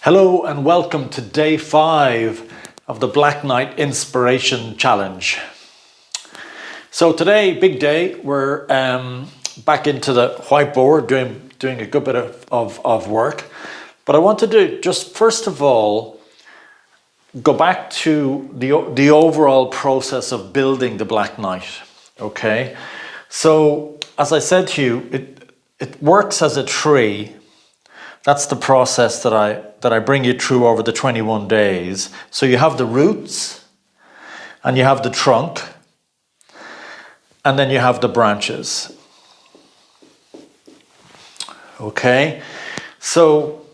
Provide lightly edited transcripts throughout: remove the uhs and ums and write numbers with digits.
Hello and welcome to day 5 of the Black Knight Inspiration Challenge. So today, big day, we're back into the whiteboard doing a good bit of work. But I want to do just first of all, go back to the overall process of building the Black Knight, okay? So as I said to you, it works as a tree. That's the process that I bring you through over the 21 days. So you have the roots, and you have the trunk, and then you have the branches. Okay? So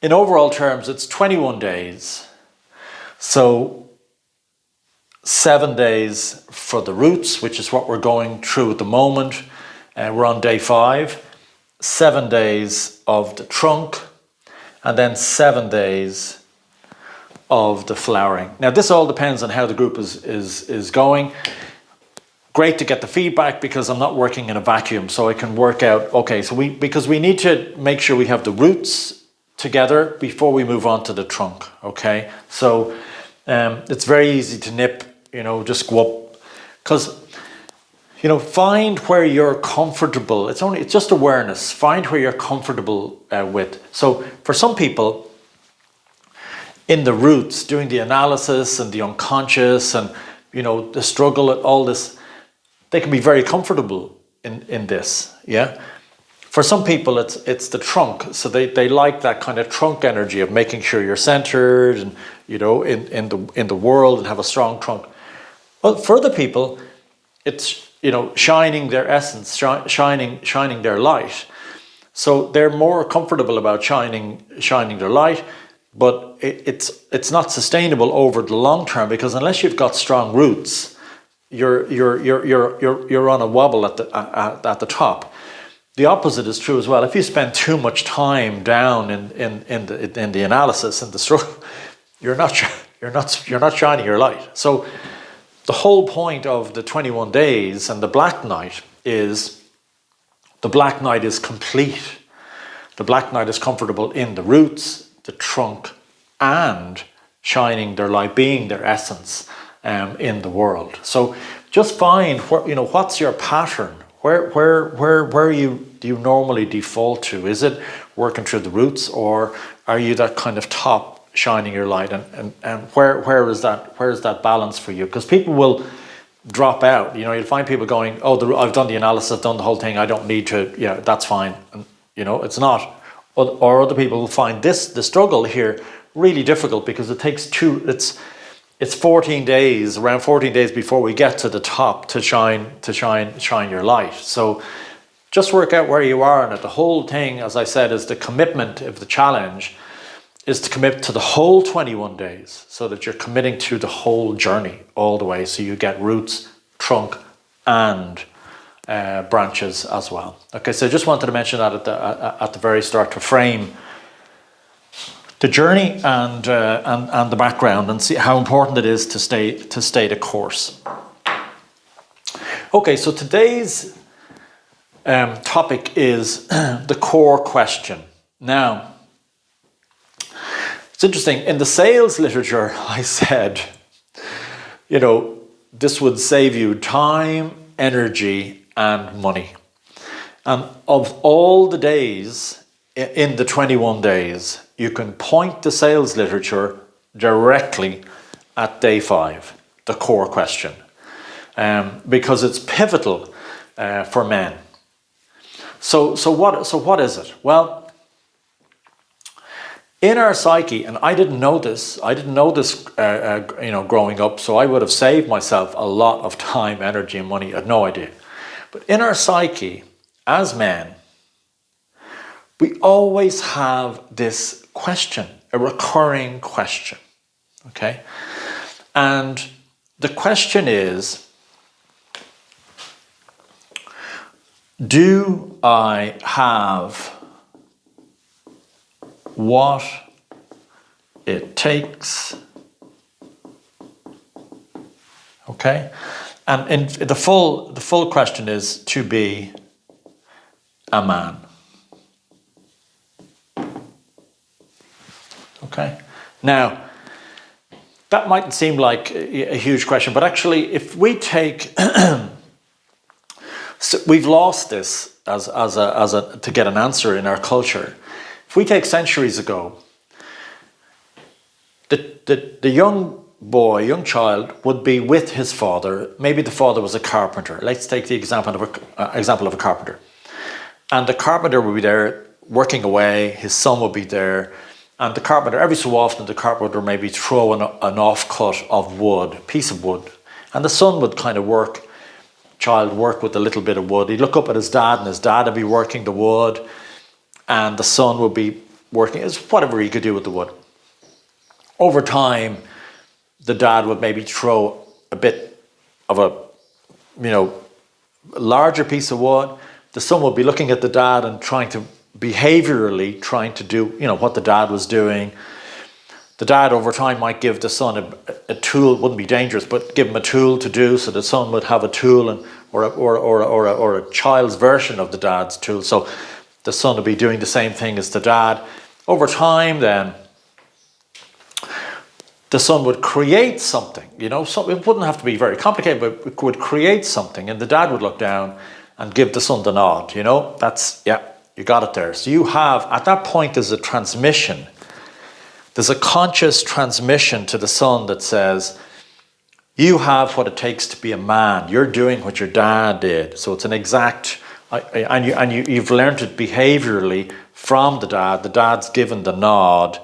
in overall terms, it's 21 days. So 7 days for the roots, which is what we're going through at the moment. We're on day 5. 7 days of the trunk, and then 7 days of the flowering. Now this all depends on how the group is going. Great to get the feedback because I'm not working in a vacuum, so I can work out, okay, so because we need to make sure we have the roots together before we move on to the trunk, okay? So it's very easy to nip, just go up, because find where you're comfortable. It's just awareness. Find where you're comfortable with. So for some people, in the roots, doing the analysis and the unconscious and, the struggle and all this, they can be very comfortable in this, yeah? For some people, it's the trunk. So they like that kind of trunk energy of making sure you're centered and, in the world and have a strong trunk. Well, for other people, it's shining their essence, shining their light. So they're more comfortable about shining their light, but it's not sustainable over the long term, because unless you've got strong roots, you're on a wobble at the top. The opposite is true as well. If you spend too much time down in the analysis and the struggle, you're not shining your light. So the whole point of the 21 days and the Black Knight is, the Black Knight is complete. The Black Knight is comfortable in the roots, the trunk, and shining their light, being their essence in the world. So just find what's your pattern. Where do you normally default to? Is it working through the roots, or are you that kind of top shining your light, and where is that balance for you? Because people will drop out. You'll find people going, I've done the analysis, I've done the whole thing, I don't need to, that's fine. And it's not. Or other people will find the struggle here really difficult, because it takes it's 14 days, around 14 days before we get to the top to shine your light. So just work out where you are, and the whole thing, as I said, is the commitment of the challenge is to commit to the whole 21 days, so that you're committing to the whole journey all the way, so you get roots, trunk, and branches as well. Okay, so I just wanted to mention that at the very start, to frame the journey and the background, and see how important it is to stay the course. Okay, so today's topic is the core question. Now, it's interesting, in the sales literature, I said, this would save you time, energy, and money. And of all the days in the 21 days, you can point the sales literature directly at day 5, the core question, because it's pivotal for men. So what is it? Well, in our psyche, and I didn't know this growing up, so I would have saved myself a lot of time, energy, and money. I had no idea. But in our psyche, as men, we always have this question, a recurring question, okay? And the question is, do I have what it takes? Okay, and in the full question is to be a man. Okay. Now, that mightn't seem like a huge question, but actually, if we take, so we've lost this to get an answer in our culture. If we take centuries ago, the young boy, young child would be with his father. Maybe the father was a carpenter. Let's take the example of a carpenter. And the carpenter would be there working away, his son would be there, and the carpenter, every so often, the carpenter maybe throw an offcut of wood, a piece of wood, and the son would kind of work with a little bit of wood. He'd look up at his dad, and his dad would be working the wood, and the son would be working, it's whatever he could do with the wood. Over time, the dad would maybe throw a bit of a, larger piece of wood. The son would be looking at the dad and behaviorally trying to do, what the dad was doing. The dad over time might give the son a tool, wouldn't be dangerous, but give him a tool to do, so the son would have a tool or a child's version of the dad's tool. So the son would be doing the same thing as the dad. Over time then, the son would create something, so it wouldn't have to be very complicated, but it would create something, and the dad would look down and give the son the nod, that's, yeah, you got it there. So you have, at that point, there's a transmission. There's a conscious transmission to the son that says, you have what it takes to be a man. You're doing what your dad did. So it's an exact, you've learned it behaviorally from the dad. The dad's given the nod,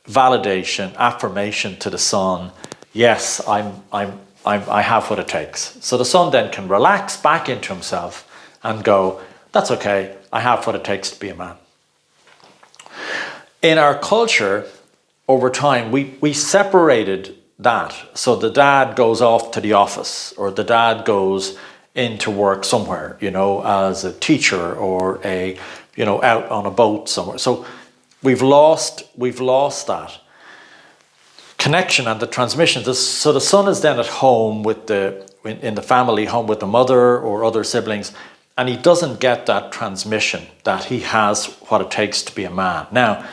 validation, affirmation to the son. Yes, I have what it takes. So the son then can relax back into himself and go, that's okay, I have what it takes to be a man. In our culture, over time, we separated that. So the dad goes off to the office, or the dad goes into work somewhere, as a teacher or out on a boat somewhere. So we've lost that connection and the transmission. So the son is then at home in the family home with the mother or other siblings, and he doesn't get that transmission that he has what it takes to be a man. Now,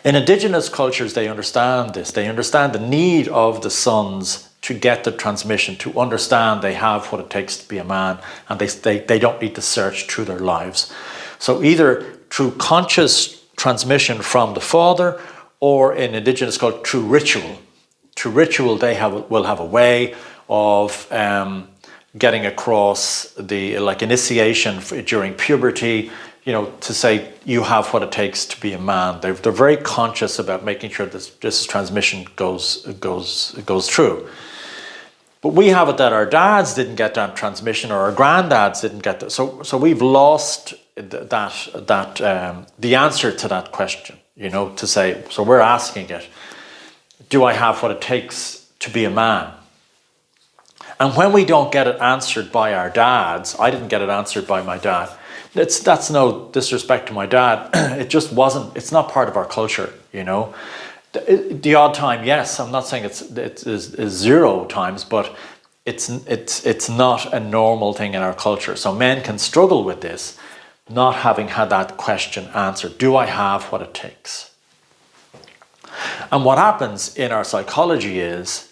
in indigenous cultures, they understand this. They understand the need of the sons to get the transmission, to understand they have what it takes to be a man, and they don't need to search through their lives. So either through conscious transmission from the father, or in indigenous culture, through ritual. Through ritual, they will have a way of getting across like initiation during puberty, to say you have what it takes to be a man. They're very conscious about making sure this transmission goes through. But we have it that our dads didn't get that transmission, or our granddads didn't get that. So we've lost the answer to that question. To say, so we're asking it, do I have what it takes to be a man? And when we don't get it answered by our dads, I didn't get it answered by my dad. That's no disrespect to my dad. It just wasn't, it's not part of our culture, The odd time, yes, I'm not saying it's zero times, but it's not a normal thing in our culture. So men can struggle with this, not having had that question answered. Do I have what it takes? And what happens in our psychology is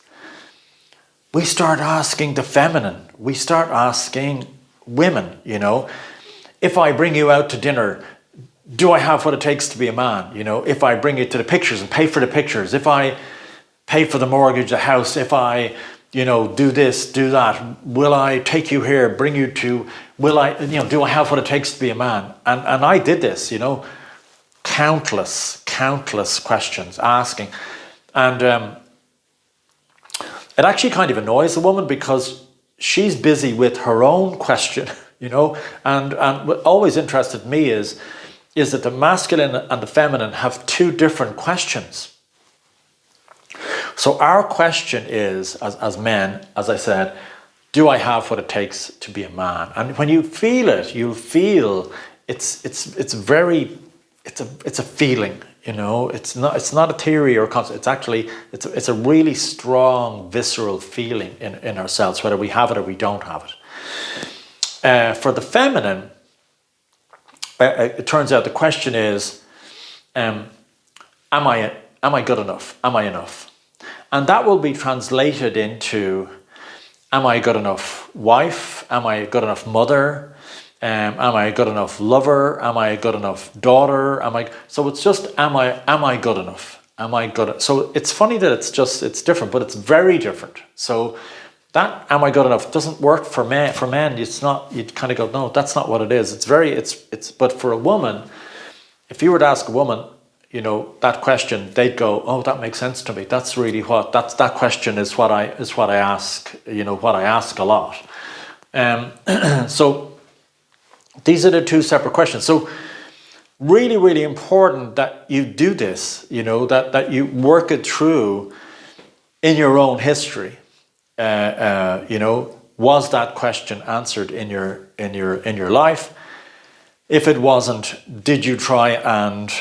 we start asking the feminine. We start asking women, If I bring you out to dinner, do I have what it takes to be a man? If I bring you to the pictures and pay for the pictures, if I pay for the mortgage, the house, if I do this, do that, will I take you here, bring you to, do I have what it takes to be a man? And I did this, countless questions asking. And it actually kind of annoys the woman, because she's busy with her own question, and what always interested me is that the masculine and the feminine have two different questions. So our question is, as men, as I said, do I have what it takes to be a man? And when you feel it, you'll feel it's a feeling, It's not a theory or concept. It's actually it's a really strong visceral feeling in ourselves, whether we have it or we don't have it. For the feminine, it turns out the question is, am I good enough? Am I enough? And that will be translated into, am I a good enough wife? Am I a good enough mother? Am I a good enough lover? Am I a good enough daughter? So it's just, am I good enough? Am I good? So it's funny that it's different, but it's very different. So that, am I good enough, doesn't work for men. For men, it's not, you kind of go, no, that's not what it is. But for a woman, if you were to ask a woman, that question, they'd go, oh, that makes sense to me. That's really that question is what I ask, what I ask a lot. So these are the two separate questions. So really, really important that you do this, that you work it through in your own history. Was that question answered in your life? If it wasn't, did you try and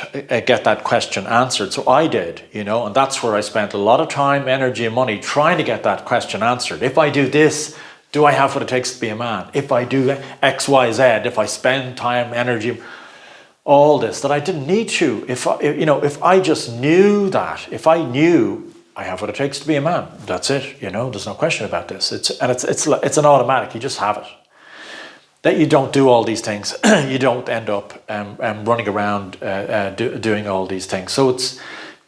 get that question answered? So I did, and that's where I spent a lot of time, energy, and money trying to get that question answered. If I do this, do I have what it takes to be a man? If I do X, Y, Z, if I spend time, energy, all this that I didn't need to, if I just knew that, if I knew I have what it takes to be a man, that's it. There's no question about this. It's an automatic. You just have it. That you don't do all these things. You don't end up running around doing all these things. So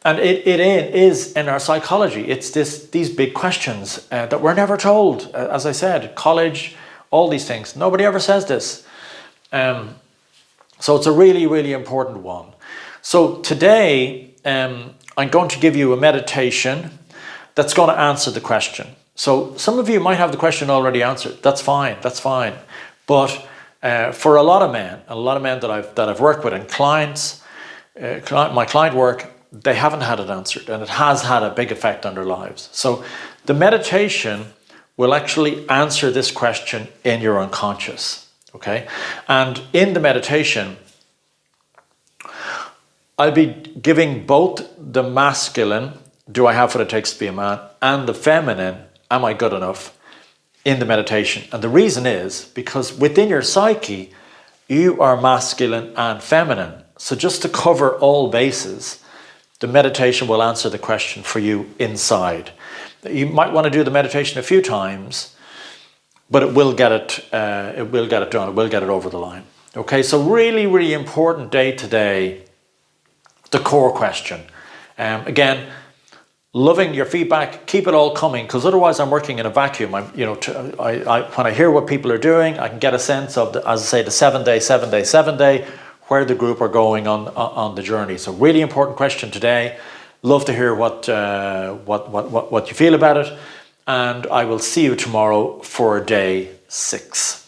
it is in our psychology. It's these big questions that we're never told. As I said, college, all these things. Nobody ever says this. So it's a really, really important one. So today, I'm going to give you a meditation that's going to answer the question. So some of you might have the question already answered. That's fine. But for a lot of men that I've worked with and clients, my client work, they haven't had it answered, and it has had a big effect on their lives. So the meditation will actually answer this question in your unconscious. Okay, and in the meditation, I'll be giving both the masculine, do I have what it takes to be a man, and the feminine, am I good enough, in the meditation. And the reason is because within your psyche, you are masculine and feminine. So just to cover all bases, the meditation will answer the question for you inside. You might want to do the meditation a few times, but it will get it done. It will get it over the line. Okay, so really, really important day today. The core question. Again, loving your feedback. Keep it all coming, because otherwise I'm working in a vacuum. When I hear what people are doing, I can get a sense of, as I say, the 7 day, where the group are going on the journey. So really important question today. Love to hear what you feel about it, and I will see you tomorrow for day 6.